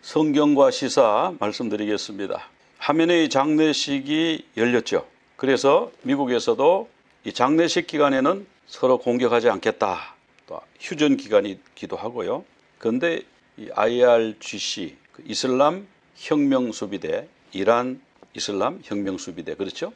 성경과 시사 말씀드리겠습니다. 하메네이 장례식이 열렸죠. 그래서 미국에서도 이 장례식 기간에는 서로 공격하지 않겠다. 또 휴전 기간이기도 하고요. 그런데 이 IRGC, 이슬람 혁명수비대, 이란 이슬람 혁명수비대, 그렇죠?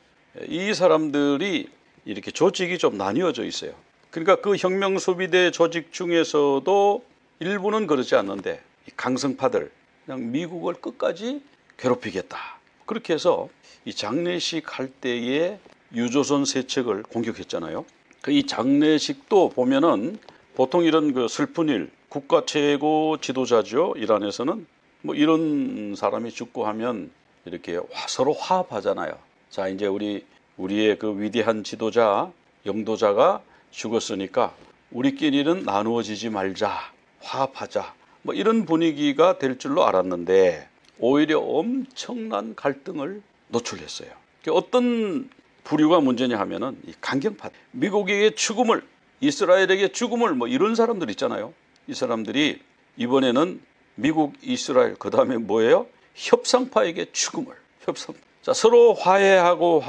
이 사람들이 이렇게 조직이 좀 나뉘어져 있어요. 그러니까 그 혁명수비대 조직 중에서도 일부는 그러지 않는데 강성파들, 그냥 미국을 끝까지 괴롭히겠다. 그렇게 해서 이 장례식 할 때에 유조선 세척을 공격했잖아요. 이 장례식도 보면은 보통 이런 그 슬픈 일, 국가 최고 지도자죠. 이란에서는 뭐 이런 사람이 죽고 하면 이렇게 서로 화합하잖아요. 자, 이제 우리의 그 위대한 지도자, 영도자가 죽었으니까 우리끼리는 나누어지지 말자, 화합하자. 뭐 이런 분위기가 될 줄로 알았는데 오히려 엄청난 갈등을 노출했어요. 어떤 부류가 문제냐 하면은 이 강경파, 미국에게 죽음을, 이스라엘에게 죽음을, 뭐 이런 사람들 있잖아요. 이 사람들이 이번에는 미국, 이스라엘, 그 다음에 뭐예요? 협상파에게 죽음을, 자, 서로 화해하고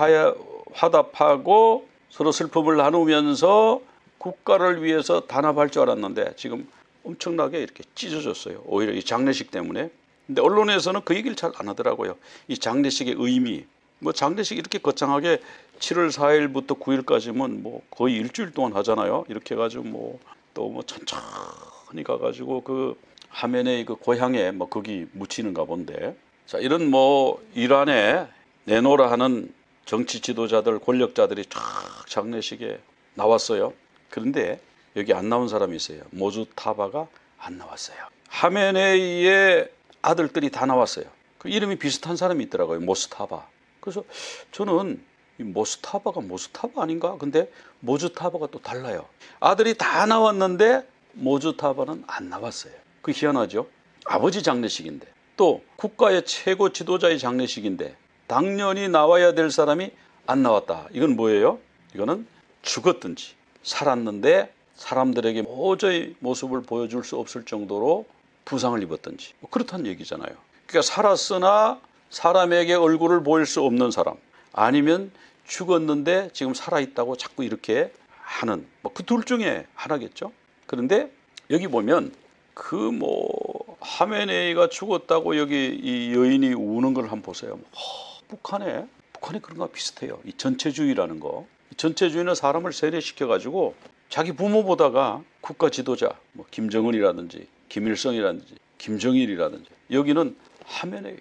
화답하고 서로 슬픔을 나누면서 국가를 위해서 단합할 줄 알았는데 지금 엄청나게 이렇게 찢어졌어요. 오히려 이 장례식 때문에. 근데 언론에서는 그 얘기를 잘 안 하더라고요. 이 장례식의 의미. 뭐 장례식 이렇게 거창하게 7월 4일부터 9일까지면 뭐 거의 일주일 동안 하잖아요. 이렇게 해가지고 뭐 또 뭐 천천히 가가지고 그 하메네이 그 고향에 뭐 거기 묻히는가 본데. 자, 이런 뭐 이란에 내노라 하는 정치 지도자들, 권력자들이 쫙 장례식에 나왔어요. 그런데 여기 안 나온 사람이 있어요. 모주타바가 안 나왔어요. 하메네이의 아들들이 다 나왔어요. 그 이름이 비슷한 사람이 있더라고요. 모스타바. 그래서 저는 이 모스타바가 모스타바 아닌가? 근데 모주타바가 또 달라요. 아들이 다 나왔는데 모주타바는 안 나왔어요. 그 희한하죠. 아버지 장례식인데 또 국가의 최고 지도자의 장례식인데 당연히 나와야 될 사람이 안 나왔다. 이건 뭐예요? 이거는 죽었든지 살았는데 사람들에게 도저히 모습을 보여줄 수 없을 정도로 부상을 입었든지 뭐 그렇다는 얘기잖아요. 그러니까 살았으나 사람에게 얼굴을 보일 수 없는 사람, 아니면 죽었는데 지금 살아있다고 자꾸 이렇게 하는 뭐 그 둘 중에 하나겠죠. 그런데 여기 보면 그 뭐 하메네이가 죽었다고 여기 이 여인이 우는 걸 한번 보세요. 북한에 그런 거 비슷해요. 이 전체주의라는 거. 전체주의는 사람을 세뇌시켜 가지고 자기 부모 보다가 국가 지도자, 뭐 김정은이라든지 김일성이라든지 김정일이라든지, 여기는 하메네이.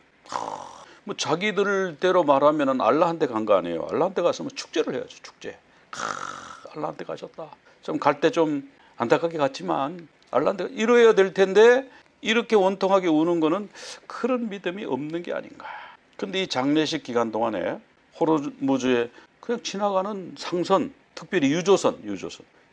뭐 자기들대로 말하면은 알라한테 간 거 아니에요. 알라한테 갔으면 축제를 해야죠. 축제. 알라한테 가셨다. 좀 갈 때 좀 안타깝게 갔지만 알라한테 이뤄야 될 텐데 이렇게 원통하게 우는 거는 그런 믿음이 없는 게 아닌가. 근데 이 장례식 기간 동안에 호르무즈에 그냥 지나가는 상선, 특별히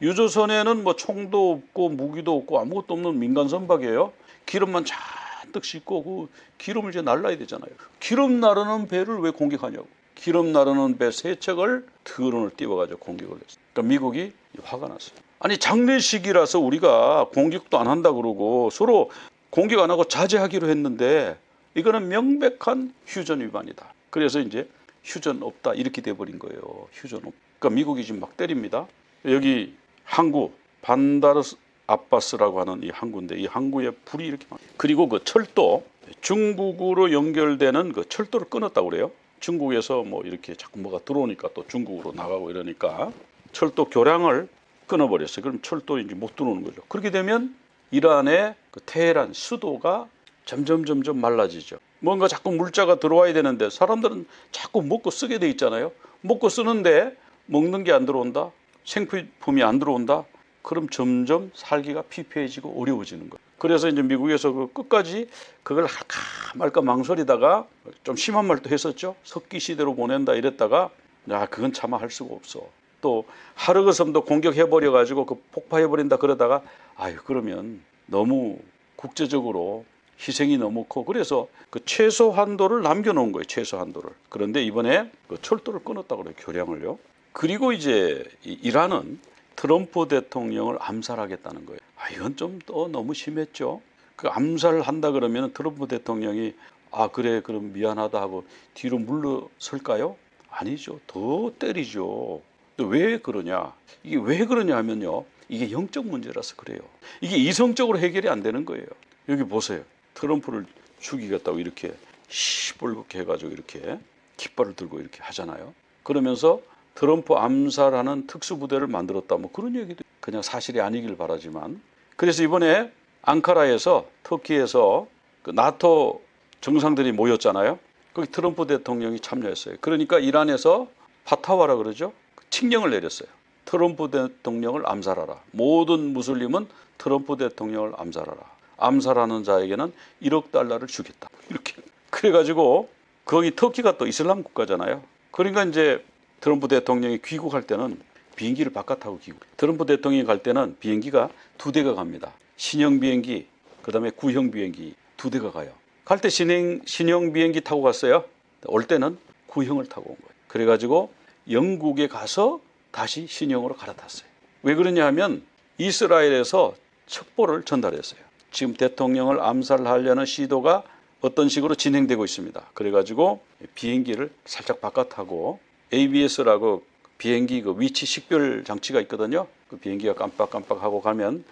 유조선에는 뭐 총도 없고 무기도 없고 아무것도 없는 민간 선박이에요. 기름만 잔뜩 싣고 그 기름을 이제 날라야 되잖아요. 기름 나르는 배를 왜 공격하냐고. 기름 나르는 배 세 척을 드론을 띄워가지고 공격을 했어요. 그러니까 미국이 화가 났어요. 아니 장례식이라서 우리가 공격도 안 한다 그러고 서로 공격 안 하고 자제하기로 했는데 이거는 명백한 휴전 위반이다. 그래서 이제 휴전 없다 이렇게 돼버린 거예요. 휴전 없. 그러니까 미국이 지금 막 때립니다. 여기 항구 반다르 아바스라고 하는 이 항구인데 이 항구에 불이 이렇게 많아요. 그리고 그 철도, 중국으로 연결되는 그 철도를 끊었다고 그래요. 중국에서 뭐 이렇게 자꾸 뭐가 들어오니까 또 중국으로 나가고 이러니까 철도 교량을 끊어버렸어요. 그럼 철도 이제 못 들어오는 거죠. 그렇게 되면 이란의 그 테헤란 수도가 점점 말라지죠. 뭔가 자꾸 물자가 들어와야 되는데 사람들은 자꾸 먹고 쓰게 돼 있잖아요. 먹고 쓰는데 먹는 게 안 들어온다, 생필품이 안 들어온다. 그럼 점점 살기가 피폐해지고 어려워지는 거예요. 그래서 이제 미국에서 그 끝까지 그걸 할까 말까 망설이다가 좀 심한 말도 했었죠. 석기 시대로 보낸다 이랬다가 야 그건 차마 할 수가 없어. 또 하르그 섬도 공격해버려 가지고 그 폭파해버린다 그러다가 아유 그러면 너무 국제적으로 희생이 너무 커. 그래서 그 최소 한도를 남겨놓은 거예요. 최소 한도를. 그런데 이번에 그 철도를 끊었다고 그래요. 교량을요. 그리고 이제 이란은 트럼프 대통령을 암살하겠다는 거예요. 이건 좀 또 너무 심했죠. 그 암살을 한다 그러면 트럼프 대통령이 아 그래 그럼 미안하다 하고 뒤로 물러설까요? 아니죠. 더 때리죠. 왜 그러냐? 이게 왜 그러냐 하면요. 이게 영적 문제라서 그래요. 이게 이성적으로 해결이 안 되는 거예요. 여기 보세요. 트럼프를 죽이겠다고 이렇게 시뻘겋게 해가지고 이렇게 깃발을 들고 이렇게 하잖아요. 그러면서 트럼프 암살하는 특수부대를 만들었다. 뭐 그런 얘기도 그냥 사실이 아니길 바라지만. 그래서 이번에 앙카라에서 터키에서 그 나토 정상들이 모였잖아요. 거기 트럼프 대통령이 참여했어요. 그러니까 이란에서 파타와라 그러죠. 칙령을 내렸어요. 트럼프 대통령을 암살하라. 모든 무슬림은 트럼프 대통령을 암살하라. 암살하는 자에게는 1억 달러를 주겠다. 이렇게. 그래가지고 거기 터키가 또 이슬람 국가잖아요. 그러니까 이제 트럼프 대통령이 귀국할 때는 비행기를 바깥 타고 귀국. 트럼프 대통령이 갈 때는 비행기가 2대가 갑니다. 신형 비행기, 그다음에 구형 비행기 2대가 가요. 갈 때 신형 비행기 타고 갔어요. 올 때는 구형을 타고 온 거예요. 그래가지고 영국에 가서 다시 신형으로 갈아탔어요. 왜 그러냐 하면 이스라엘에서 첩보를 전달했어요. 지금 대통령을 암살하려는 시도가 어떤 식으로 진행되고 있습니다. 그래가지고 비행기를 살짝 바깥하고 ABS라고 비행기 그 위치 식별 장치가 있거든요. 그 비행기가 깜빡깜빡하고 가면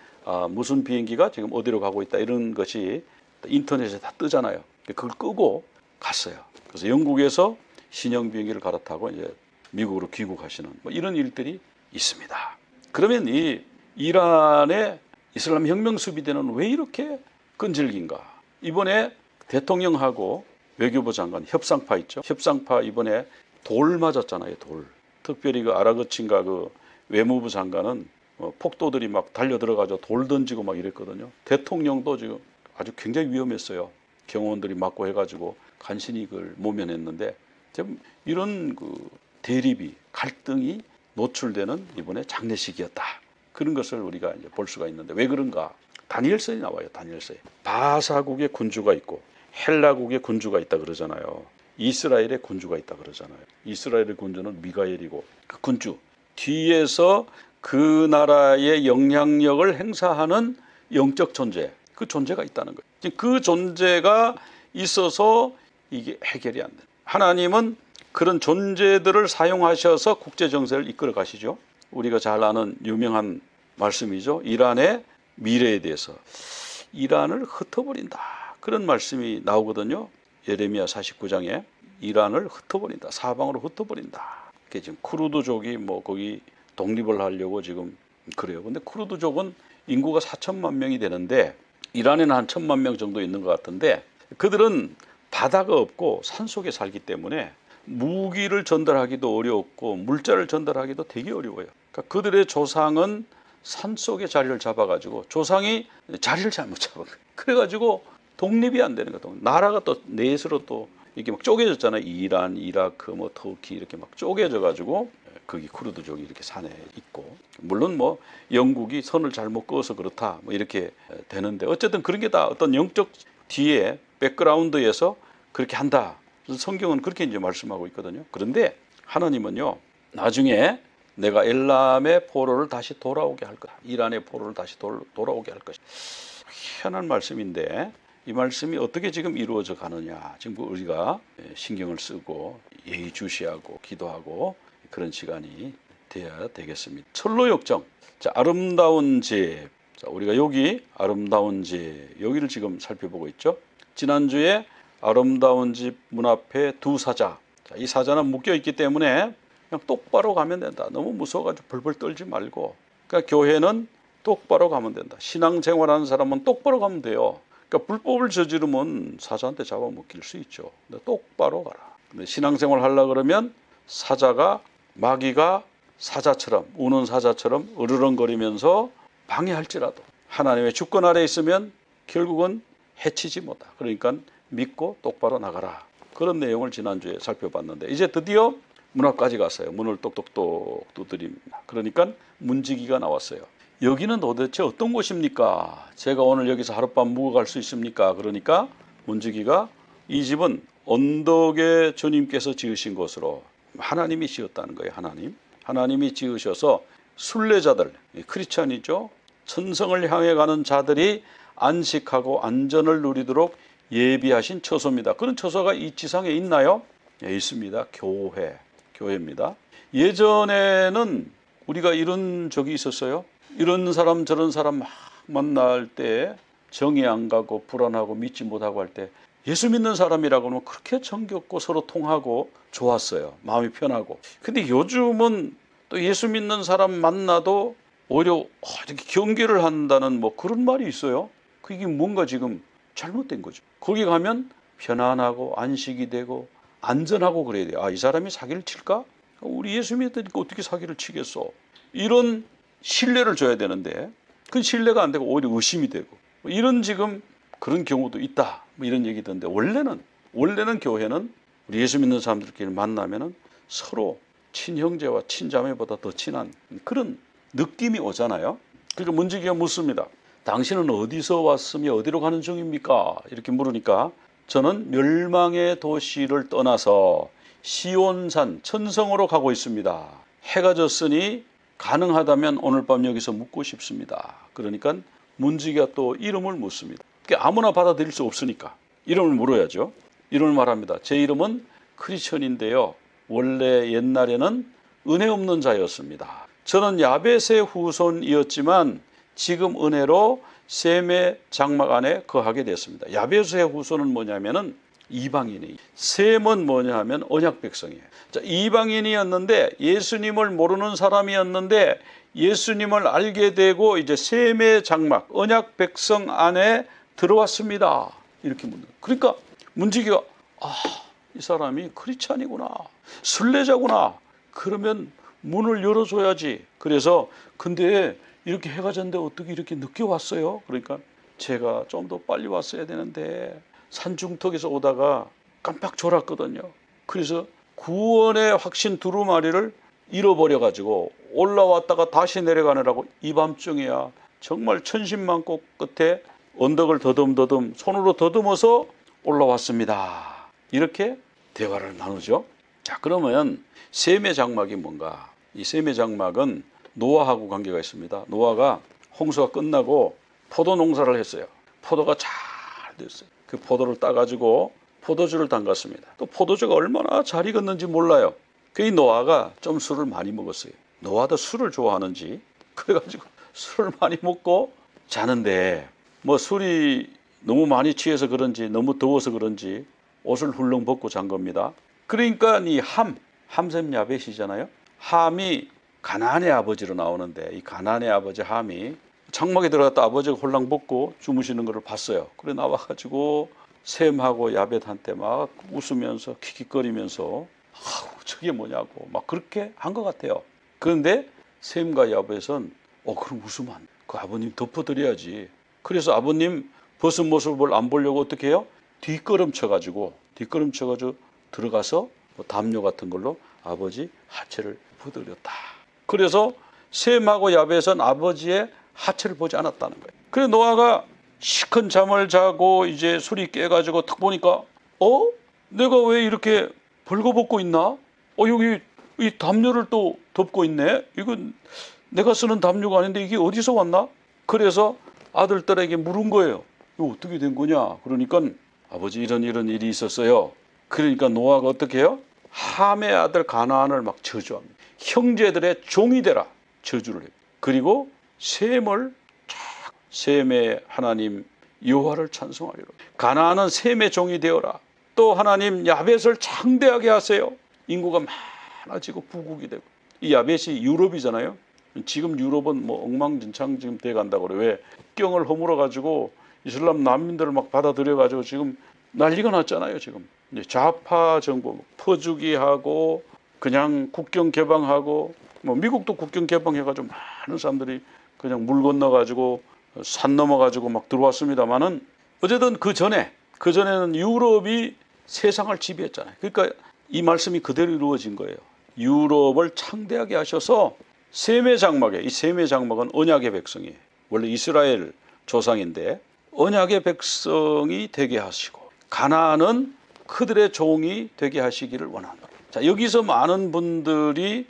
무슨 비행기가 지금 어디로 가고 있다 이런 것이 인터넷에 다 뜨잖아요. 그걸 끄고 갔어요. 그래서 영국에서 신형 비행기를 갈아타고 이제 미국으로 귀국하시는 뭐 이런 일들이 있습니다. 그러면 이 이란의 이슬람 혁명 수비대는 왜 이렇게 끈질긴가? 이번에 대통령하고 외교부 장관 협상파 있죠. 협상파 이번에 돌 맞았잖아요. 돌. 특별히 그 아라그친가 그 외무부 장관은 폭도들이 막 달려 들어가서 돌 던지고 막 이랬거든요. 대통령도 지금 아주 굉장히 위험했어요. 경호원들이 막고 해가지고 간신히 그걸 모면했는데 지금 이런 그 대립이 갈등이 노출되는 이번에 장례식이었다. 그런 것을 우리가 이제 볼 수가 있는데 왜 그런가? 다니엘서에 나와요. 다니엘서에 바사국의 군주가 있고 헬라국의 군주가 있다 그러잖아요. 이스라엘의 군주가 있다 그러잖아요. 이스라엘의 군주는 미가엘이고 그 군주 뒤에서 그 나라의 영향력을 행사하는 영적 존재, 그 존재가 있다는 거예요. 지금 그 존재가 있어서 이게 해결이 안 돼요. 하나님은 그런 존재들을 사용하셔서 국제 정세를 이끌어 가시죠. 우리가 잘 아는 유명한 말씀이죠. 이란의 미래에 대해서 이란을 흩어버린다. 그런 말씀이 나오거든요. 예레미야 49장에 이란을 흩어버린다. 사방으로 흩어버린다. 그게 지금 쿠르드족이 뭐 거기 독립을 하려고 지금 그래요. 근데 쿠르드족은 인구가 4천만 명이 되는데 이란에는 한 1,000만 명 정도 있는 것 같은데 그들은 바다가 없고 산속에 살기 때문에 무기를 전달하기도 어렵고 물자를 전달하기도 되게 어려워요. 그러니까 그들의 조상은 산속에 자리를 잡아가지고 조상이 자리를 잘못 잡은 거예요. 그래가지고 독립이 안 되는 거예요. 나라가 또 넷으로 또 이렇게 막 쪼개졌잖아요. 이란, 이라크, 뭐 터키 이렇게 막 쪼개져가지고 거기 쿠르드족이 이렇게 산에 있고 물론 뭐 영국이 선을 잘못 그어서 그렇다 뭐 이렇게 되는데 어쨌든 그런 게 다 어떤 영적 뒤에 백그라운드에서 그렇게 한다. 그래서 성경은 그렇게 이제 말씀하고 있거든요. 그런데 하나님은요 나중에 내가 엘람의 포로를 다시 돌아오게 할 거다. 이란의 포로를 다시 돌아오게 할 것이다. 희한한 말씀인데 이 말씀이 어떻게 지금 이루어져 가느냐. 지금 우리가 신경을 쓰고 예의주시하고 기도하고 그런 시간이 돼야 되겠습니다. 철로역정. 자, 아름다운 집. 자, 우리가 여기 아름다운 집 여기를 지금 살펴보고 있죠. 지난주에 아름다운 집 문 앞에 두 사자. 자, 이 사자는 묶여 있기 때문에 그냥 똑바로 가면 된다. 너무 무서워가지고 벌벌 떨지 말고. 그러니까 교회는 똑바로 가면 된다. 신앙생활하는 사람은 똑바로 가면 돼요. 그러니까 불법을 저지르면 사자한테 잡아먹힐 수 있죠. 근데 똑바로 가라. 근데 신앙생활 하려고 그러면 사자가 마귀가 사자처럼 우는 사자처럼 으르렁거리면서 방해할지라도 하나님의 주권 아래 있으면 결국은 해치지 못하. 그러니까 믿고 똑바로 나가라. 그런 내용을 지난주에 살펴봤는데 이제 드디어 문 앞까지 갔어요. 문을 똑똑똑 두드립니다. 그러니까 문지기가 나왔어요. 여기는 도대체 어떤 곳입니까? 제가 오늘 여기서 하룻밤 묵어갈 수 있습니까? 그러니까 문지기가 이 집은 언덕에 주님께서 지으신 곳으로 하나님이 지었다는 거예요. 하나님이 지으셔서 순례자들, 크리스찬이죠. 천성을 향해 가는 자들이 안식하고 안전을 누리도록 예비하신 처소입니다. 그런 처소가 이 지상에 있나요? 예, 있습니다. 교회입니다. 예전에는 우리가 이런 적이 있었어요. 이런 사람 저런 사람 막 만날 때 정이 안 가고 불안하고 믿지 못하고 할 때 예수 믿는 사람이라고 하면 그렇게 정겹고 서로 통하고 좋았어요. 마음이 편하고. 근데 요즘은 또 예수 믿는 사람 만나도 오히려 이렇게 경계를 한다는 뭐 그런 말이 있어요. 그게 뭔가 지금 잘못된 거죠. 거기 가면 편안하고 안식이 되고 안전하고 그래야 돼요. 이 사람이 사기를 칠까? 우리 예수 믿으니까 어떻게 사기를 치겠어? 이런 신뢰를 줘야 되는데 그 신뢰가 안 되고 오히려 의심이 되고 이런 지금 그런 경우도 있다. 뭐 이런 얘기던데 원래는 교회는 우리 예수 믿는 사람들끼리 만나면은 서로 친형제와 친자매보다 더 친한 그런 느낌이 오잖아요. 그러니까 문지기가 묻습니다. 당신은 어디서 왔으며 어디로 가는 중입니까? 이렇게 물으니까 저는 멸망의 도시를 떠나서 시온산 천성으로 가고 있습니다. 해가 졌으니 가능하다면 오늘 밤 여기서 묵고 싶습니다. 그러니까 문지기가 또 이름을 묻습니다. 아무나 받아들일 수 없으니까 이름을 물어야죠. 이름을 말합니다. 제 이름은 크리스천인데요. 원래 옛날에는 은혜 없는 자였습니다. 저는 야벳의 후손이었지만 지금 은혜로 셈의 장막 안에 거하게 됐습니다. 야벳의 후손은 뭐냐면은 이방인이, 셈은 뭐냐 하면 언약 백성이에요. 자, 이방인이었는데 예수님을 모르는 사람이었는데 예수님을 알게 되고 이제 셈의 장막, 언약 백성 안에 들어왔습니다. 이렇게 묻는. 그러니까 문지기가 이 사람이 크리스찬이구나, 순례자구나. 그러면 문을 열어줘야지. 그래서 근데 이렇게 해가 졌는데 어떻게 이렇게 늦게 왔어요? 그러니까 제가 좀 더 빨리 왔어야 되는데 산중턱에서 오다가 깜빡 졸았거든요. 그래서 구원의 확신 두루마리를 잃어버려가지고 올라왔다가 다시 내려가느라고 이 밤중에야 정말 천신만고 끝에 언덕을 더듬더듬 손으로 더듬어서 올라왔습니다. 이렇게 대화를 나누죠. 자, 그러면 셈의 장막이 뭔가? 이 셈의 장막은 노아하고 관계가 있습니다. 노아가 홍수가 끝나고 포도 농사를 했어요. 포도가 잘 됐어요. 그 포도를 따가지고 포도주를 담갔습니다. 또 포도주가 얼마나 잘 익었는지 몰라요. 그 노아가 좀 술을 많이 먹었어요. 노아도 술을 좋아하는지 그래가지고 술을 많이 먹고 자는데 뭐 술이 너무 많이 취해서 그런지 너무 더워서 그런지 옷을 훌렁 벗고 잔 겁니다. 그러니까 이 함셈 야벳이잖아요. 함이 가나안의 아버지로 나오는데 이 가나안의 아버지 함이 장막에 들어갔다 아버지가 홀랑 벗고 주무시는 것을 봤어요. 그래 나와가지고 셈하고 야벳한테 막 웃으면서 킥킥거리면서 저게 뭐냐고 막 그렇게 한 것 같아요. 그런데 셈과 야벳은 그럼 웃으면 안 돼. 그 아버님 덮어드려야지. 그래서 아버님 벗은 모습을 안 보려고 어떻게 해요? 뒷걸음 쳐가지고 들어가서 담요 같은 걸로 아버지 하체를 부드렸다. 그래서 셈하고 야벳은 아버지의 하체를 보지 않았다는 거예요. 그래서 노아가 시큰 잠을 자고 이제 술이 깨가지고 탁 보니까 내가 왜 이렇게 벌거벗고 있나? 여기 이 담요를 또 덮고 있네. 이건 내가 쓰는 담요가 아닌데 이게 어디서 왔나? 그래서 아들들에게 물은 거예요. 이거 어떻게 된 거냐? 그러니까 아버지 이런 일이 있었어요. 그러니까 노아가 어떻게 해요? 함의 아들 가나안을 막 저주합니다. 형제들의 종이 되라 저주를 해요. 그리고 셈의 하나님 여호와를 찬송하리라. 가나안은 셈의 종이 되어라. 또 하나님 야벳을 창대하게 하세요. 인구가 많아지고 부국이 되고. 이 야벳이 유럽이잖아요. 지금 유럽은 뭐 엉망진창 지금 돼간다고 그래. 왜? 국경을 허물어 가지고 이슬람 난민들을 막 받아들여 가지고 지금 난리가 났잖아요. 지금 좌파 정부 퍼주기하고 그냥 국경 개방하고 뭐 미국도 국경 개방해가지고 많은 사람들이 그냥 물 건너가지고 산 넘어가지고 막 들어왔습니다만은 어쨌든 그 전에는 유럽이 세상을 지배했잖아요. 그러니까 이 말씀이 그대로 이루어진 거예요. 유럽을 창대하게 하셔서 셈의 장막에, 이 셈의 장막은 언약의 백성이에요. 원래 이스라엘 조상인데 언약의 백성이 되게 하시고 가나안은 그들의 종이 되게 하시기를 원한다. 자, 여기서 많은 분들이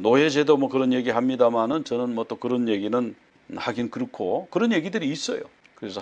노예제도 뭐 그런 얘기 합니다만은 저는 뭐 또 그런 얘기는 하긴 그렇고 그런 얘기들이 있어요. 그래서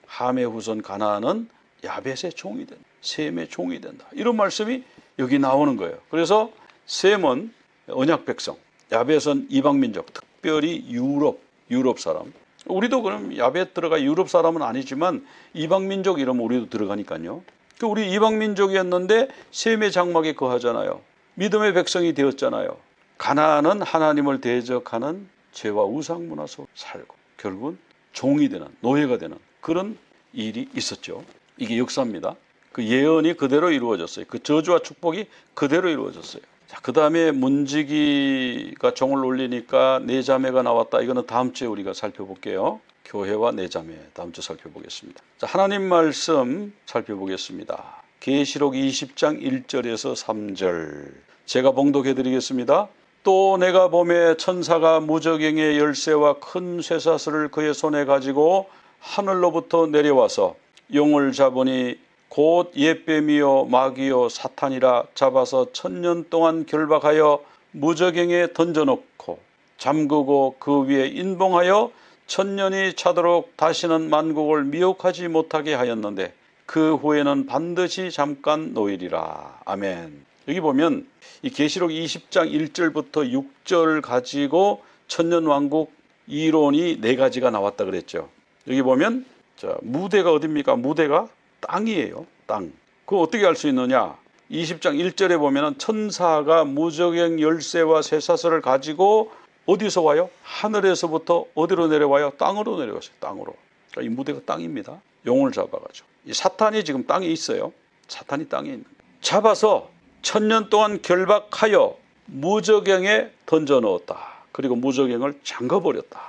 함의 후손 가나안은 야벳의 종이 된다. 셈의 종이 된다. 이런 말씀이 여기 나오는 거예요. 그래서 셈은 언약 백성, 야벳은 이방 민족, 특별히 유럽 사람. 우리도 그럼 야벳 들어가 유럽 사람은 아니지만 이방 민족 이러면 우리도 들어가니까요. 우리 이방 민족이었는데 셈의 장막에 거하잖아요. 믿음의 백성이 되었잖아요. 가나안은 하나님을 대적하는 죄와 우상 문화 속 살고 결국은 종이 되는, 노예가 되는 그런 일이 있었죠. 이게 역사입니다. 그 예언이 그대로 이루어졌어요. 그 저주와 축복이 그대로 이루어졌어요. 자, 그 다음에 문지기가 종을 올리니까 네 자매가 나왔다. 이거는 다음 주에 우리가 살펴볼게요. 교회와 네 자매 다음 주에 살펴보겠습니다. 자, 하나님 말씀 살펴보겠습니다. 계시록 20장 1절에서 3절 제가 봉독해 드리겠습니다. 또 내가 보매 천사가 무저갱의 열쇠와 큰 쇠사슬을 그의 손에 가지고 하늘로부터 내려와서 용을 잡으니 곧 옛뱀이요 마귀요 사탄이라 잡아서 1000년 동안 결박하여 무저갱에 던져놓고 잠그고 그 위에 인봉하여 1000년이 차도록 다시는 만국을 미혹하지 못하게 하였는데 그 후에는 반드시 잠깐 노일이라. 아멘. 여기 보면 이 계시록 20장 1절부터 6절 가지고 천년왕국 이론이 네 가지가 나왔다 그랬죠. 여기 보면 자, 무대가 어딥니까? 무대가 땅이에요. 땅. 그거 어떻게 알 수 있느냐? 20장 1절에 보면 천사가 무저갱 열쇠와 쇠사슬을 가지고 어디서 와요? 하늘에서부터 어디로 내려와요? 땅으로 내려왔어요. 땅으로. 그러니까 이 무대가 땅입니다. 용을 잡아가지고. 이 사탄이 지금 땅에 있어요. 사탄이 땅에 있는 거예요. 잡아서 1000년 동안 결박하여 무저갱에 던져 넣었다. 그리고 무저갱을 잠가버렸다.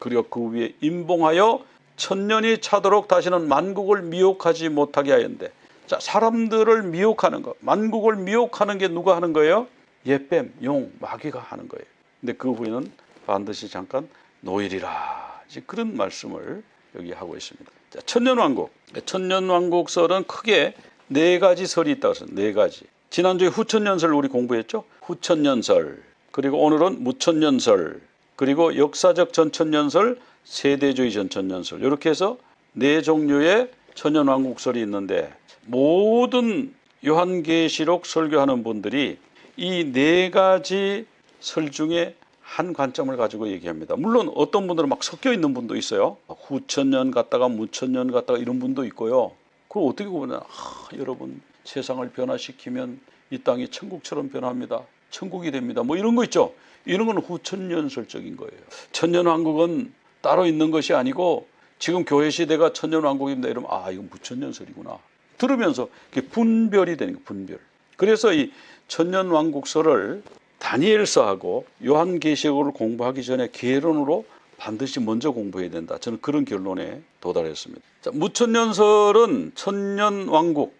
그리고 그 위에 인봉하여 1000년이 차도록 다시는 만국을 미혹하지 못하게 하였는데, 자, 사람들을 미혹하는 것, 만국을 미혹하는 게 누가 하는 거예요? 옛뱀, 용, 마귀가 하는 거예요. 근데 그 후에는 반드시 잠깐 노일이라. 이제 그런 말씀을 여기 하고 있습니다. 자, 천년왕국. 천년왕국설은 크게 네 가지 설이 있다고 했어요. 네 가지. 지난주에 후천년설 우리 공부했죠? 후천년설. 그리고 오늘은 무천년설. 그리고 역사적 전천년설, 세대주의 전천년설. 이렇게 해서 네 종류의 천년왕국설이 있는데 모든 요한계시록 설교하는 분들이 이 네 가지 설 중에 한 관점을 가지고 얘기합니다. 물론 어떤 분들은 막 섞여 있는 분도 있어요. 후천년 갔다가 무천년 갔다가 이런 분도 있고요. 그걸 어떻게 보면 여러분 세상을 변화시키면 이 땅이 천국처럼 변합니다. 천국이 됩니다. 뭐 이런 거 있죠. 이런 건 후천년설적인 거예요. 천년왕국은 따로 있는 것이 아니고 지금 교회 시대가 천년왕국입니다. 이러면 이건 무천년설이구나. 들으면서 분별이 되는 거예요. 분별. 그래서 이 천년왕국설을 다니엘서하고 요한계시록을 공부하기 전에 개론으로 반드시 먼저 공부해야 된다. 저는 그런 결론에 도달했습니다. 자, 무천년설은 천년왕국은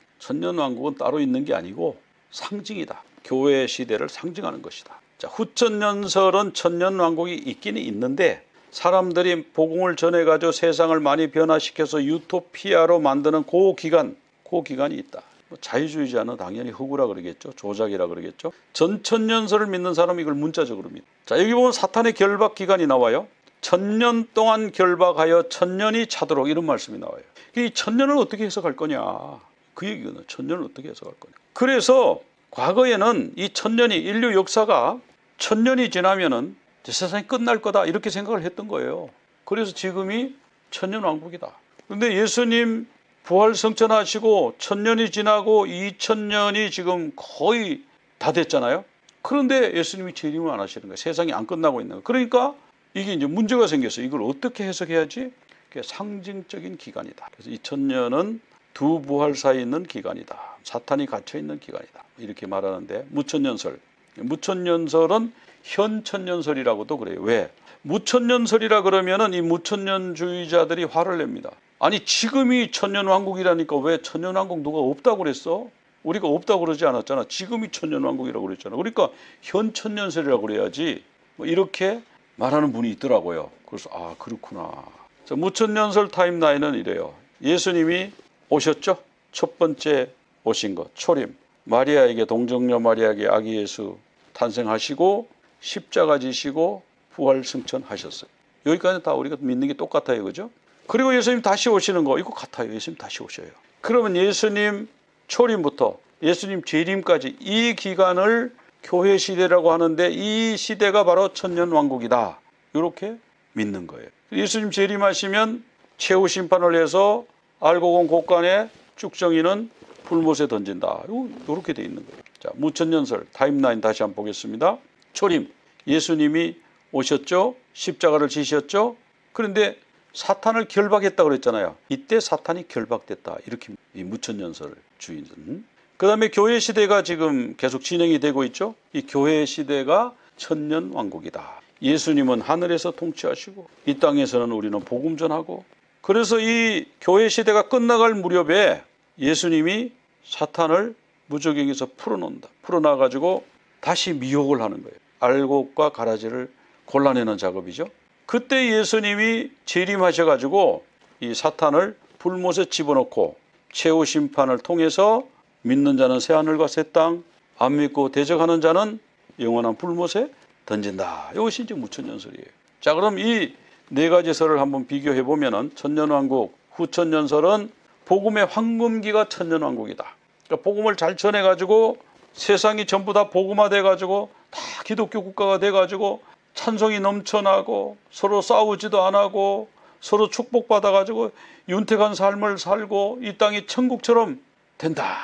따로 있는 게 아니고 상징이다. 교회 시대를 상징하는 것이다. 자, 후천년설은 천년왕국이 있기는 있는데 사람들이 복음을 전해가지고 세상을 많이 변화시켜서 유토피아로 만드는 그 기간이 있다. 자유주의자는 당연히 흑우라 그러겠죠. 조작이라 그러겠죠. 전천년설을 믿는 사람은 이걸 문자적으로 믿다. 자, 여기 보면 사탄의 결박 기간이 나와요. 1000년 동안 결박하여 1000년이 차도록 이런 말씀이 나와요. 이 1000년을 어떻게 해석할 거냐. 그 얘기는 1000년을 어떻게 해석할 거냐. 그래서 과거에는 이 1000년이 인류 역사가 1000년이 지나면은 세상이 끝날 거다 이렇게 생각을 했던 거예요. 그래서 지금이 천년왕국이다. 그런데 예수님 부활 성천하시고 1000년이 지나고 2000년이 지금 거의 다 됐잖아요. 그런데 예수님이 재림을 안 하시는 거예요. 세상이 안 끝나고 있는 거예요. 그러니까 이게 이제 문제가 생겼어요. 이걸 어떻게 해석해야지? 그게 상징적인 기간이다. 그래서 2000년은 두 부활 사이에 있는 기간이다. 사탄이 갇혀 있는 기간이다. 이렇게 말하는데 무천년설은 현천년설이라고도 그래요. 왜? 무천년설이라 그러면은 이 무천년주의자들이 화를 냅니다. 아니 지금이 천년왕국이라니까 왜 천년왕국 누가 없다고 그랬어? 우리가 없다고 그러지 않았잖아. 지금이 천년왕국이라고 그랬잖아. 그러니까 현천년설이라고 그래야지. 뭐 이렇게 말하는 분이 있더라고요. 그래서 그렇구나. 자, 무천년설 타임라인은 이래요. 예수님이 오셨죠? 첫 번째 오신 것 초림. 마리아에게 동정녀 마리아에게 아기 예수 탄생하시고 십자가 지시고 부활 승천하셨어요. 여기까지 다 우리가 믿는 게 똑같아요. 그죠? 그리고 예수님 다시 오시는 거 이거 같아요. 예수님 다시 오셔요. 그러면 예수님 초림부터 예수님 재림까지 이 기간을 교회 시대라고 하는데 이 시대가 바로 천년왕국이다. 이렇게 믿는 거예요. 예수님 재림하시면 최후 심판을 해서 알고 본 곳간에 쭉정이는 불못에 던진다. 이렇게 돼 있는 거예요. 자, 무천년설 타임라인 다시 한번 보겠습니다. 초림, 예수님이 오셨죠. 십자가를 지셨죠. 그런데 사탄을 결박했다고 그랬잖아요. 이때 사탄이 결박됐다. 이렇게 이 무천년설 주인은. 그 다음에 교회 시대가 지금 계속 진행이 되고 있죠. 이 교회 시대가 천년왕국이다. 예수님은 하늘에서 통치하시고 이 땅에서는 우리는 복음 전하고, 그래서 이 교회 시대가 끝나갈 무렵에 예수님이 사탄을 무저갱에서 풀어놓는다. 풀어놔가지고 다시 미혹을 하는 거예요. 알곡과 가라지를 골라내는 작업이죠. 그때 예수님이 재림하셔가지고 이 사탄을 불못에 집어넣고 최후 심판을 통해서 믿는 자는 새하늘과 새 땅, 안 믿고 대적하는 자는 영원한 불못에 던진다. 이것이 이제 무천년설이에요. 자, 그럼 이 네 가지 설을 한번 비교해 보면은 천년왕국, 후천년설은 복음의 황금기가 천년왕국이다. 그러니까 복음을 잘 전해가지고 세상이 전부 다 복음화돼가지고 다 기독교 국가가 돼가지고 찬송이 넘쳐나고 서로 싸우지도 안 하고 서로 축복받아가지고 윤택한 삶을 살고 이 땅이 천국처럼 된다.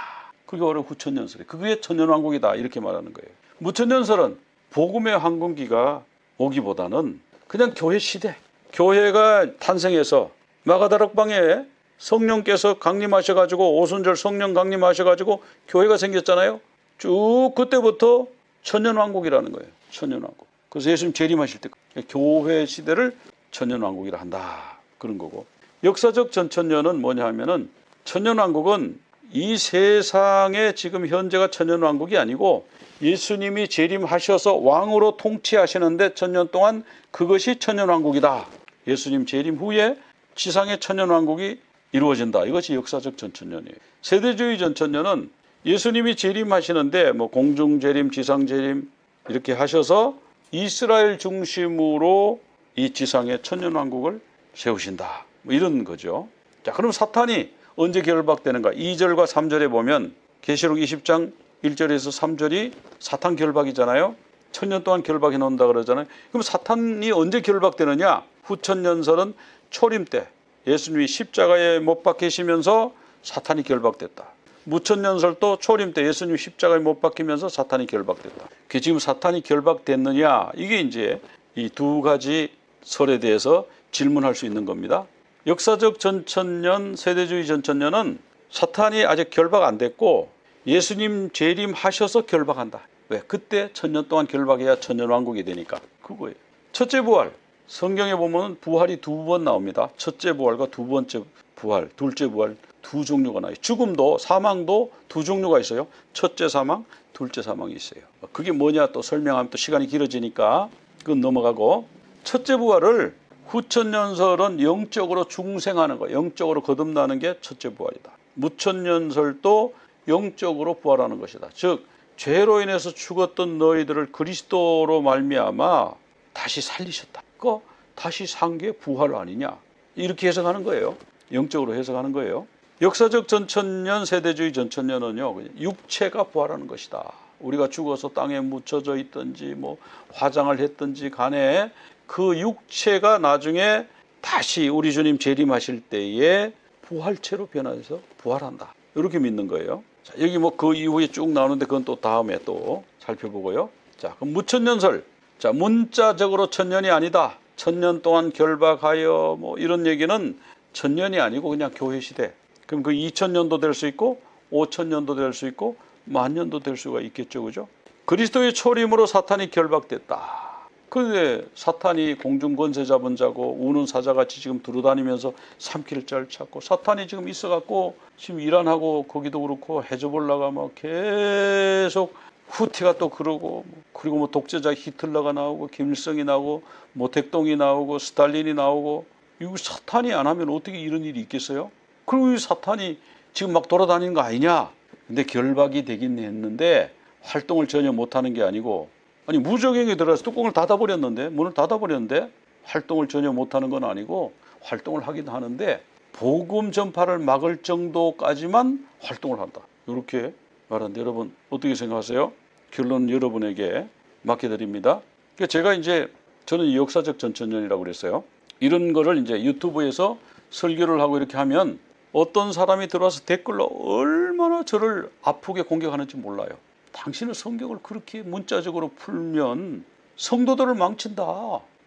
그게 바로 후천년설이에요. 그게 천년왕국이다. 이렇게 말하는 거예요. 무천년설은 복음의 황금기가 오기보다는 그냥 교회 시대, 교회가 탄생해서 마가다락방에 성령께서 강림하셔가지고 오순절 성령 강림하셔가지고 교회가 생겼잖아요. 쭉 그때부터 천년왕국이라는 거예요. 천년왕국. 그래서 예수님 재림하실 때 교회 시대를 천년왕국이라 한다. 그런 거고. 역사적 전천년은 뭐냐 하면은 천년왕국은 이 세상에 지금 현재가 천년왕국이 아니고 예수님이 재림하셔서 왕으로 통치하시는데 천년 동안 그것이 천년왕국이다. 예수님 재림 후에 지상의 천년왕국이 이루어진다. 이것이 역사적 전천년이에요. 세대주의 전천년은 예수님이 재림하시는데 뭐 공중재림, 지상재림 이렇게 하셔서 이스라엘 중심으로 이 지상의 천년왕국을 세우신다. 뭐 이런 거죠. 자, 그럼 사탄이 언제 결박되는가? 2절과 3절에 보면 계시록 20장 1절에서 3절이 사탄 결박이잖아요. 천년 동안 결박해 놓는다 그러잖아요. 그럼 사탄이 언제 결박되느냐? 후천년설은 초림 때 예수님이 십자가에 못 박히시면서 사탄이 결박됐다. 무천년설도 초림 때 예수님이 십자가에 못 박히면서 사탄이 결박됐다. 그게 지금 사탄이 결박됐느냐? 이게 이제 이 두 가지 설에 대해서 질문할 수 있는 겁니다. 역사적 전천년, 세대주의 전천년은 사탄이 아직 결박 안 됐고 예수님 재림하셔서 결박한다. 왜? 그때 천년 동안 결박해야 천년왕국이 되니까. 그거예요. 첫째 부활. 성경에 보면 부활이 두 번 나옵니다. 첫째 부활과 두 번째 부활, 둘째 부활 두 종류가 나와요. 죽음도 사망도 두 종류가 있어요. 첫째 사망, 둘째 사망이 있어요. 그게 뭐냐 또 설명하면 또 시간이 길어지니까 그건 넘어가고, 첫째 부활을 후천년설은 영적으로 중생하는 거, 영적으로 거듭나는 게 첫째 부활이다. 무천년설도 영적으로 부활하는 것이다. 즉 죄로 인해서 죽었던 너희들을 그리스도로 말미암아 다시 살리셨다. 그 다시 산 게 부활 아니냐? 이렇게 해석하는 거예요. 영적으로 해석하는 거예요. 역사적 전천년, 세대주의 전천년은요, 육체가 부활하는 것이다. 우리가 죽어서 땅에 묻혀져 있든지 뭐 화장을 했든지 간에 그 육체가 나중에 다시 우리 주님 재림하실 때에 부활체로 변화해서 부활한다. 이렇게 믿는 거예요. 자, 여기 뭐 그 이후에 쭉 나오는데 그건 또 다음에 또 살펴보고요. 자, 그럼 무천년설. 자, 문자적으로 천년이 아니다. 천년 동안 결박하여 뭐 이런 얘기는 천년이 아니고 그냥 교회 시대. 그럼 그 2000년도 될 수 있고 5000년도 될 수 있고 만년도 될 수가 있겠죠. 그죠? 그리스도의 초림으로 사탄이 결박됐다. 그런데 사탄이 공중 권세 잡은 자고 우는 사자같이 지금 두루다니면서 삼킬 자를 찾고 사탄이 지금 있어갖고 지금 이란하고 거기도 그렇고 헤즈볼라가 막 계속 후티가 또 그러고, 그리고 뭐 독재자 히틀러가 나오고 김일성이 나오고 모택동이 나오고 스탈린이 나오고, 이거 사탄이 안 하면 어떻게 이런 일이 있겠어요? 그리고 이 사탄이 지금 막 돌아다니는 거 아니냐? 근데 결박이 되긴 했는데 활동을 전혀 못하는 게 아니고, 아니 무적행에 들어가서 뚜껑을 닫아버렸는데, 문을 닫아버렸는데 활동을 전혀 못하는 건 아니고 활동을 하긴 하는데 복음 전파를 막을 정도까지만 활동을 한다. 이렇게 말하는데 여러분 어떻게 생각하세요? 결론 여러분에게 맡겨드립니다. 그러니까 제가 이제 저는 역사적 전천년이라고 그랬어요. 이런 거를 이제 유튜브에서 설교를 하고 이렇게 하면 어떤 사람이 들어와서 댓글로 얼마나 저를 아프게 공격하는지 몰라요. 당신은 성경을 그렇게 문자적으로 풀면 성도들을 망친다.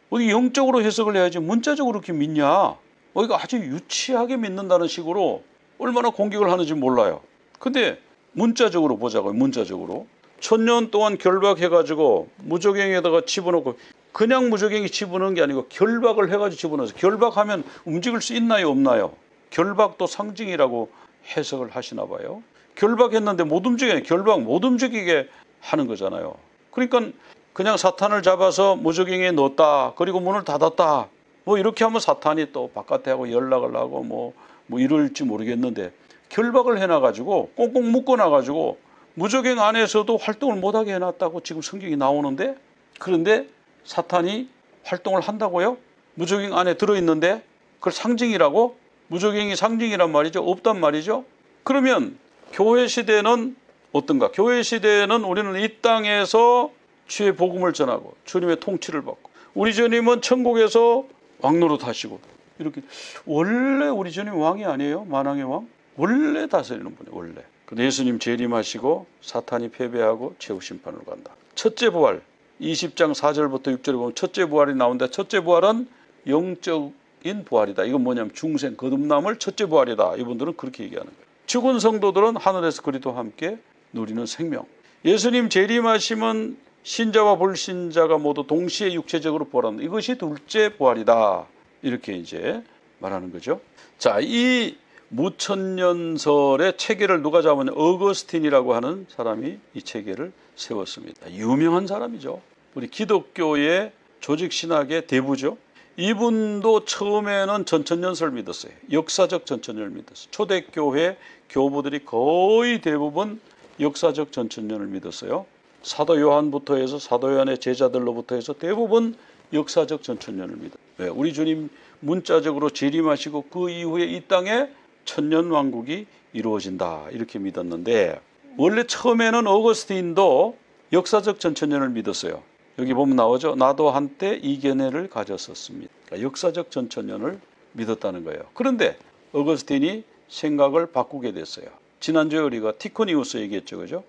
어디 영적으로 해석을 해야지 문자적으로 그렇게 믿냐. 이거 아주 유치하게 믿는다는 식으로 얼마나 공격을 하는지 몰라요. 근데 문자적으로 보자고요. 문자적으로. 1000년 동안 결박해가지고 무적행에다가 집어넣고 그냥 무적행이 집어넣은 게 아니고 결박을 해가지고 집어넣어서 결박하면 움직일 수 있나요 없나요? 결박도 상징이라고 해석을 하시나 봐요. 결박했는데 못 움직이게 결박 못 움직이게 하는 거잖아요. 그러니까 그냥 사탄을 잡아서 무적행에 넣었다. 그리고 문을 닫았다. 뭐 이렇게 하면 사탄이 또 바깥에 하고 연락을 하고 뭐 이럴지 모르겠는데 결박을 해놔가지고 꽁꽁 묶어놔가지고 무적행 안에서도 활동을 못하게 해놨다고 지금 성경이 나오는데 그런데 사탄이 활동을 한다고요? 무적행 안에 들어있는데 그걸 상징이라고? 무적행이 상징이란 말이죠. 없단 말이죠. 그러면 교회 시대는 어떤가? 교회 시대는 우리는 이 땅에서 주의 복음을 전하고 주님의 통치를 받고 우리 주님은 천국에서 왕노릇 하시고 이렇게 원래 우리 주님 왕이 아니에요? 만왕의 왕? 원래 다스리는 분이에요. 원래. 근데 예수님 재림하시고 사탄이 패배하고 최후 심판으로 간다. 첫째 부활 20장 4절부터 6절에 보면 첫째 부활이 나오는데 첫째 부활은 영적인 부활이다. 이건 뭐냐면 중생 거듭남을 첫째 부활이다. 이분들은 그렇게 얘기하는 거예요. 죽은 성도들은 하늘에서 그리스도와 함께 누리는 생명. 예수님 재림하시면 신자와 불신자가 모두 동시에 육체적으로 부활한다. 이것이 둘째 부활이다. 이렇게 이제 말하는 거죠. 자, 이 무천년설의 체계를 누가 잡았냐? 어거스틴이라고 하는 사람이 이 체계를 세웠습니다. 유명한 사람이죠. 우리 기독교의 조직신학의 대부죠. 이분도 처음에는 전천년설 믿었어요. 역사적 전천년을 믿었어요. 초대교회 교부들이 거의 대부분 역사적 전천년을 믿었어요. 사도 요한부터 해서 사도 요한의 제자들로부터 해서 대부분 역사적 전천년을 믿어요. 왜? 우리 주님 문자적으로 재림하시고 그 이후에 이 땅에 천년왕국이 이루어진다 이렇게 믿었는데 원래 처음에는 어거스틴도 역사적 전천년을 믿었어요. 여기 보면 나오죠. 나도 한때 이 견해를 가졌었습니다. 그러니까 역사적 전천년을 믿었다는 거예요. 그런데 어거스틴이 생각을 바꾸게 됐어요. 지난주에 우리가 티코니우스 얘기했죠. 그죠?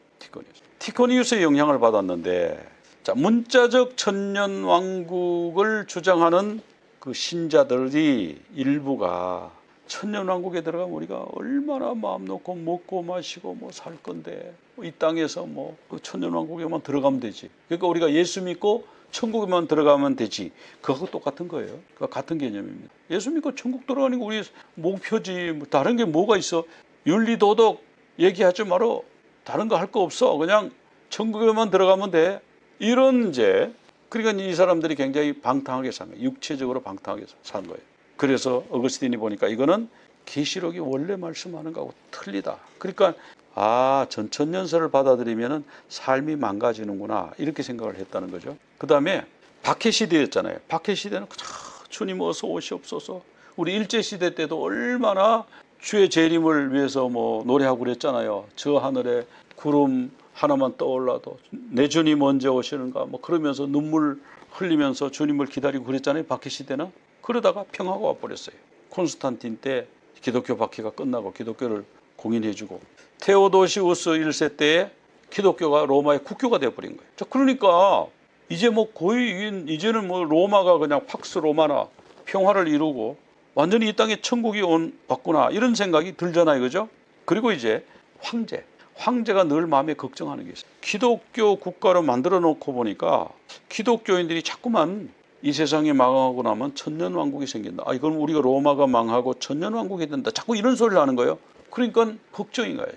티코니우스의 영향을 받았는데 자, 문자적 천년왕국을 주장하는 그 신자들이 일부가 천년왕국에 들어가면 우리가 얼마나 마음 놓고 먹고 마시고 뭐 살 건데 이 땅에서 뭐 그 천년왕국에만 들어가면 되지. 그러니까 우리가 예수 믿고 천국에만 들어가면 되지. 그거하고 똑같은 거예요. 그러니까 같은 개념입니다. 예수 믿고 천국 들어가는 거 우리 목표지. 다른 게 뭐가 있어? 윤리 도덕 얘기하지 말어. 다른 거 할 거 없어. 그냥 천국에만 들어가면 돼. 이런 이제 그러니까 이 사람들이 굉장히 방탕하게 산 거예요. 육체적으로 방탕하게 산 거예요. 그래서 어거스틴이 보니까 이거는 계시록이 원래 말씀하는 거하고 틀리다. 그러니까 전천년설을 받아들이면 삶이 망가지는구나 이렇게 생각을 했다는 거죠. 그 다음에 박해시대였잖아요. 박해시대는 주님 어서 오시옵소서. 우리 일제시대 때도 얼마나 주의 재림을 위해서 뭐 노래하고 그랬잖아요. 저 하늘에 구름 하나만 떠올라도 내 주님 언제 오시는가 뭐 그러면서 눈물 흘리면서 주님을 기다리고 그랬잖아요. 박해시대는. 그러다가 평화가 와버렸어요. 콘스탄틴 때 기독교 박해가 끝나고 기독교를 공인해주고 테오도시우스 1세 때에 기독교가 로마의 국교가 되어버린 거예요. 자, 그러니까 이제 뭐 거의 이제는 뭐 로마가 그냥 팍스 로마나 평화를 이루고 완전히 이 땅에 천국이 왔구나 이런 생각이 들잖아요. 그죠? 그리고 이제 황제가 늘 마음에 걱정하는 게 있어요. 기독교 국가로 만들어 놓고 보니까 기독교인들이 자꾸만 이 세상이 망하고 나면 천년왕국이 생긴다. 이건 우리가 로마가 망하고 천년왕국이 된다. 자꾸 이런 소리를 하는 거예요. 그러니까 걱정인 거예요.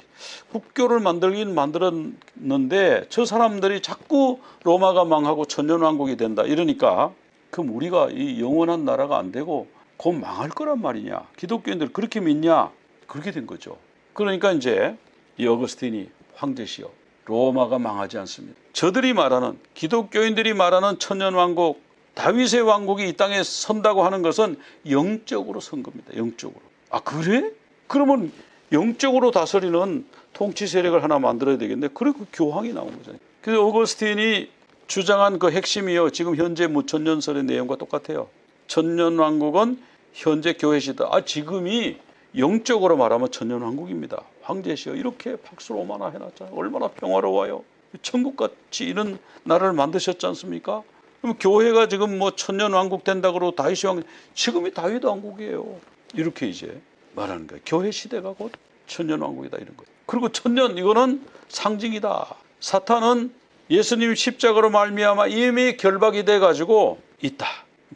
국교를 만들긴 만들었는데 저 사람들이 자꾸 로마가 망하고 천년왕국이 된다. 이러니까 그럼 우리가 이 영원한 나라가 안 되고 곧 망할 거란 말이냐. 기독교인들 그렇게 믿냐. 그렇게 된 거죠. 그러니까 이제 이 어거스틴이 황제시여 로마가 망하지 않습니다. 저들이 말하는 기독교인들이 말하는 천년왕국 다윗의 왕국이 이 땅에 선다고 하는 것은 영적으로 선 겁니다. 영적으로. 아 그래? 그러면 영적으로 다스리는 통치 세력을 하나 만들어야 되겠네. 그리고 교황이 나온 거잖아요. 그래서 오거스틴이 주장한 그 핵심이요. 지금 현재 무천년설의 내용과 똑같아요. 천년왕국은 현재 교회 시대. 아 지금이 영적으로 말하면 천년왕국입니다. 황제시여 이렇게 박수로 오마나 해놨잖아요. 얼마나 평화로워요. 천국같이 이런 나라를 만드셨지 않습니까? 그럼 교회가 지금 뭐 천년왕국 된다 그러고 다윗 왕 지금이 다윗 왕국이에요. 이렇게 이제 말하는 거예요. 교회 시대가 곧 천년왕국이다 이런 거예요. 그리고 천년 이거는 상징이다. 사탄은 예수님 십자가로 말미암아 이미 결박이 돼가지고 있다.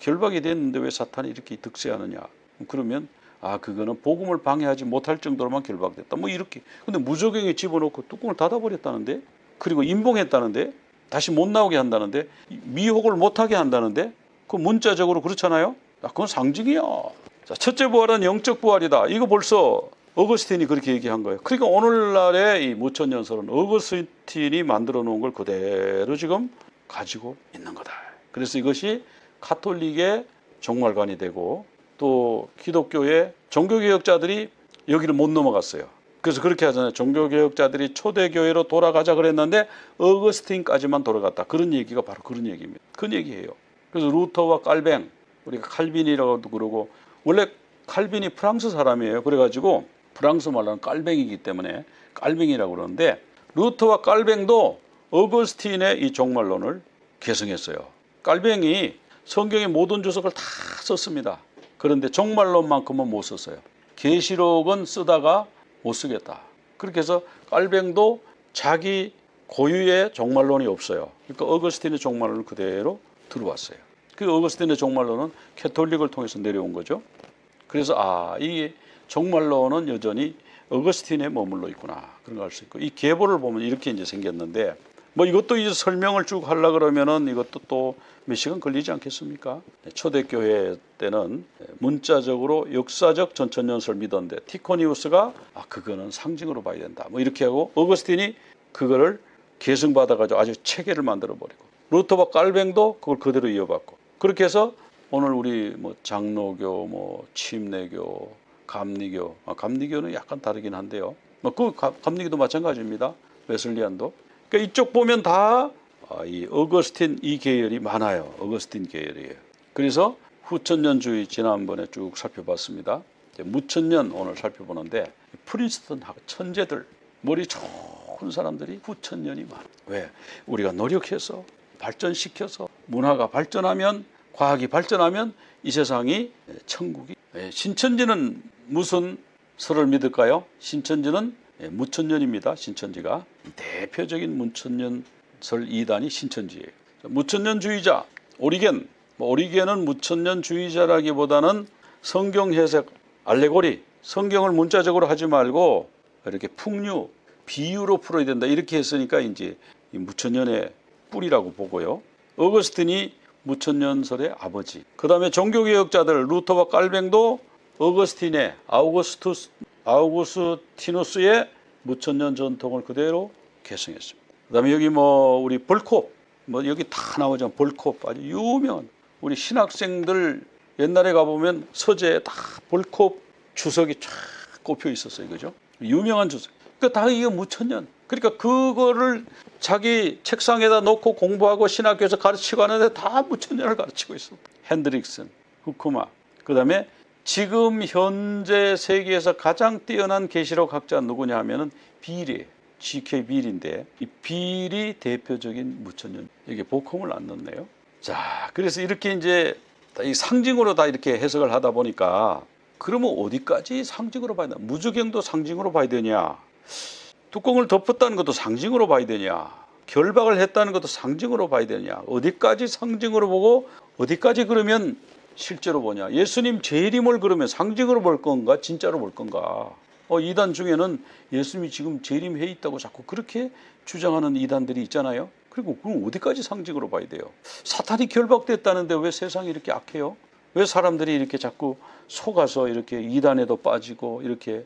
결박이 됐는데 왜 사탄이 이렇게 득세하느냐? 그러면 아 그거는 복음을 방해하지 못할 정도로만 결박됐다. 뭐 이렇게. 근데 무적행에 집어넣고 뚜껑을 닫아버렸다는데, 그리고 임봉했다는데, 다시 못 나오게 한다는데, 미혹을 못하게 한다는데, 그 문자적으로 그렇잖아요. 아, 그건 상징이야. 자, 첫째 부활은 영적 부활이다. 이거 벌써 어거스틴이 그렇게 얘기한 거예요. 그러니까 오늘날의 이 무천년설은 어거스틴이 만들어 놓은 걸 그대로 지금 가지고 있는 거다. 그래서 이것이 가톨릭의 종말관이 되고 또 기독교의 종교개혁자들이 여기를 못 넘어갔어요. 그래서 그렇게 하잖아요. 종교개혁자들이 초대교회로 돌아가자 그랬는데 어거스틴까지만 돌아갔다. 그런 얘기가 바로 그런 얘기입니다. 그런 얘기예요. 그래서 루터와 깔뱅, 우리가 칼빈이라고도 그러고, 원래 칼빈이 프랑스 사람이에요. 그래가지고 프랑스 말로는 깔뱅이기 때문에 깔뱅이라고 그러는데, 루터와 깔뱅도 어거스틴의 이 종말론을 계승했어요. 깔뱅이 성경의 모든 주석을 다 썼습니다. 그런데 종말론만큼은 못 썼어요. 계시록은 쓰다가 못 쓰겠다. 그렇게 해서 깔뱅도 자기 고유의 종말론이 없어요. 그러니까 어거스틴의 종말론을 그대로 들어왔어요. 그 어거스틴의 종말론은 캐톨릭을 통해서 내려온 거죠. 그래서 이 종말론은 여전히 어거스틴에 머물러 있구나, 그런 걸 알 수 있고, 이 계보를 보면 이렇게 이제 생겼는데, 뭐 이것도 이제 설명을 쭉 하려 그러면은 이것도 또 몇 시간 걸리지 않겠습니까? 초대교회 때는 문자적으로 역사적 전천년설 믿었는데, 티코니우스가 그거는 상징으로 봐야 된다, 뭐 이렇게 하고, 어거스틴이 그거를 계승받아가지고 아주 체계를 만들어 버리고, 루터와 깔뱅도 그걸 그대로 이어받고, 그렇게 해서 오늘 우리 뭐 장로교, 뭐 침례교, 감리교, 감리교는 약간 다르긴 한데요. 그 감리교도 마찬가지입니다. 웨슬리안도. 그러니까 이쪽 보면 다 이 어거스틴 이 계열이 많아요. 어거스틴 계열이에요. 그래서 후천년주의 지난번에 쭉 살펴봤습니다. 무천년 오늘 살펴보는데, 프린스턴 천재들, 머리 좋은 사람들이 후천년이 많아요. 왜? 우리가 노력해서 발전시켜서 문화가 발전하면, 과학이 발전하면 이 세상이 천국이. 신천지는 무슨 설을 믿을까요? 신천지는 무천년입니다. 신천지가 대표적인 무천년설 이단이 신천지예요. 무천년주의자 오리겐, 오리겐은 무천년주의자라기보다는 성경 해석, 알레고리, 성경을 문자적으로 하지 말고 이렇게 풍류, 비유로 풀어야 된다, 이렇게 했으니까 이제 무천년의 뿌리라고 보고요. 어거스틴이 무천년설의 아버지. 그 다음에 종교개혁자들 루터와 깔뱅도 어거스틴의 아우구스티누스의 무천년 전통을 그대로 계승했습니다. 그 다음에 여기 뭐 우리 벌콥, 뭐 여기 다 나오죠. 벌콥 아주 유명한, 우리 신학생들 옛날에 가보면 서재에 다 벌콥 주석이 쫙 꼽혀 있었어요. 그죠? 유명한 주석. 그러니까 다 이게 무천년. 그러니까 그거를 자기 책상에다 놓고 공부하고 신학교에서 가르치고 하는데 다 무천년을 가르치고 있어. 핸드릭슨, 후크마. 그 다음에 지금 현재 세계에서 가장 뛰어난 계시록 학자 누구냐 하면은 빌이에요. G.K. 빌인데, 이 빌이 대표적인 무천년. 여기 복음을 안 넣네요. 자, 그래서 이렇게 이제 이 상징으로 다 이렇게 해석을 하다 보니까, 그러면 어디까지 상징으로 봐야 되냐? 무적행도 상징으로 봐야 되냐? 뚜껑을 덮었다는 것도 상징으로 봐야 되냐? 결박을 했다는 것도 상징으로 봐야 되냐? 어디까지 상징으로 보고 어디까지 그러면 실제로 보냐? 예수님 재림을 그러면 상징으로 볼 건가? 진짜로 볼 건가? 이단 중에는 예수님이 지금 재림해 있다고 자꾸 그렇게 주장하는 이단들이 있잖아요. 그리고 그럼 어디까지 상징으로 봐야 돼요? 사탄이 결박됐다는데 왜 세상이 이렇게 악해요? 왜 사람들이 이렇게 자꾸 속아서 이렇게 이단에도 빠지고 이렇게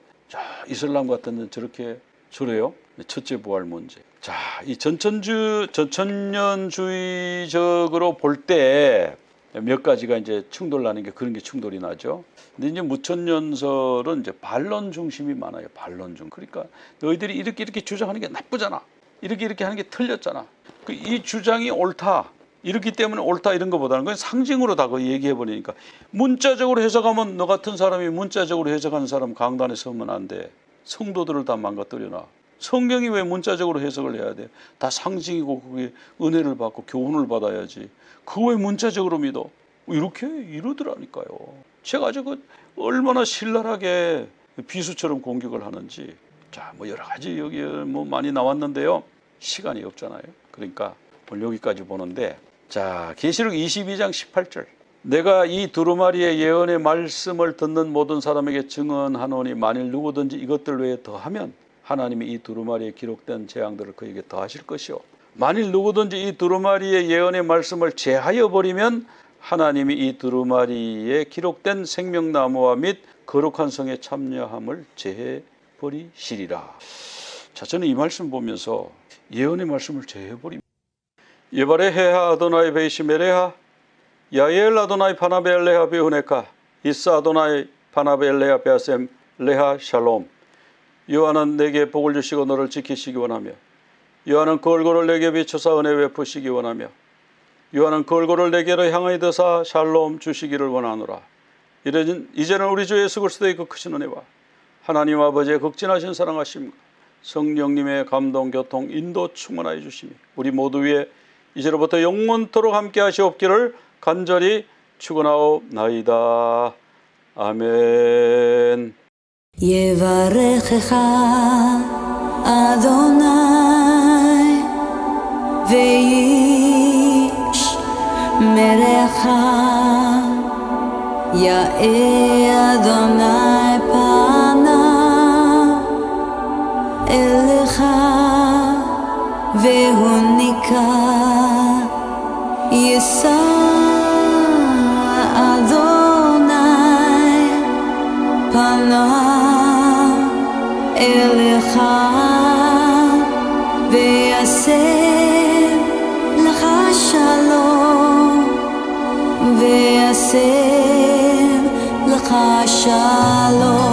이슬람 같은 데는 저렇게 저래요? 첫째 부활 문제. 자, 이 전천년주의적으로 볼 때 몇 가지가 이제 충돌 나는 게 그런 게 충돌이 나죠. 근데 이제 무천년설은 이제 반론 중심이 많아요. 반론 중. 그러니까 너희들이 이렇게 주장하는 게 나쁘잖아. 이렇게 하는 게 틀렸잖아. 이 주장이 옳다. 이렇기 때문에 옳다 이런 것보다는 그냥 상징으로 다 얘기해 버리니까 문자적으로 해석하면 너 같은 사람이 문자적으로 해석하는 사람 강단에 서면 안 돼. 성도들을 다 망가뜨려놔. 성경이 왜 문자적으로 해석을 해야 돼? 다 상징이고 그게 은혜를 받고 교훈을 받아야지. 그거 왜 문자적으로 믿어? 이렇게 이러더라니까요. 제가 아주 얼마나 신랄하게 비수처럼 공격을 하는지. 자, 뭐 여러 가지 여기 뭐 많이 나왔는데요. 시간이 없잖아요. 그러니까 오늘 여기까지 보는데, 자, 계시록 22장 18절. 내가 이 두루마리의 예언의 말씀을 듣는 모든 사람에게 증언하노니 만일 누구든지 이것들 외에 더하면 하나님이 이 두루마리에 기록된 재앙들을 그에게 더하실 것이요. 만일 누구든지 이 두루마리의 예언의 말씀을 제하여 버리면 하나님이 이 두루마리에 기록된 생명나무와 및 거룩한 성에 참여함을 제해 버리시리라. 자, 저는 이 말씀 보면서 예언의 말씀을 제해 버립니다. 예발의 헤하 아도나이 베이시메레하 야엘 아도나이 파나벨레하 베후네카 이사 아도나이 파나벨레하 베아셈 레하 샬롬. 여호와는 내게 복을 주시고 너를 지키시기 원하며 여호와는 그 얼굴을 내게 비춰사 은혜 베푸시기 원하며 여호와는 그 얼굴을 내게로 향하여 드사 샬롬 주시기를 원하노라. 이제는 우리 주 예수 그리스도의 그 크신 은혜와 하나님 아버지의 극진하신 사랑하심과 성령님의 감동 교통 인도 충만하여 주시며 우리 모두 위에 이제로부터 영원토록 함께 하시옵기를 간절히 축원하옵나이다. 아멘. יברכך אדוני וישמרך יאר אדוני פניו אליך והוניקה יישא אדוני פניו אליך ויעשה לך שלום ויעשה לך שלום.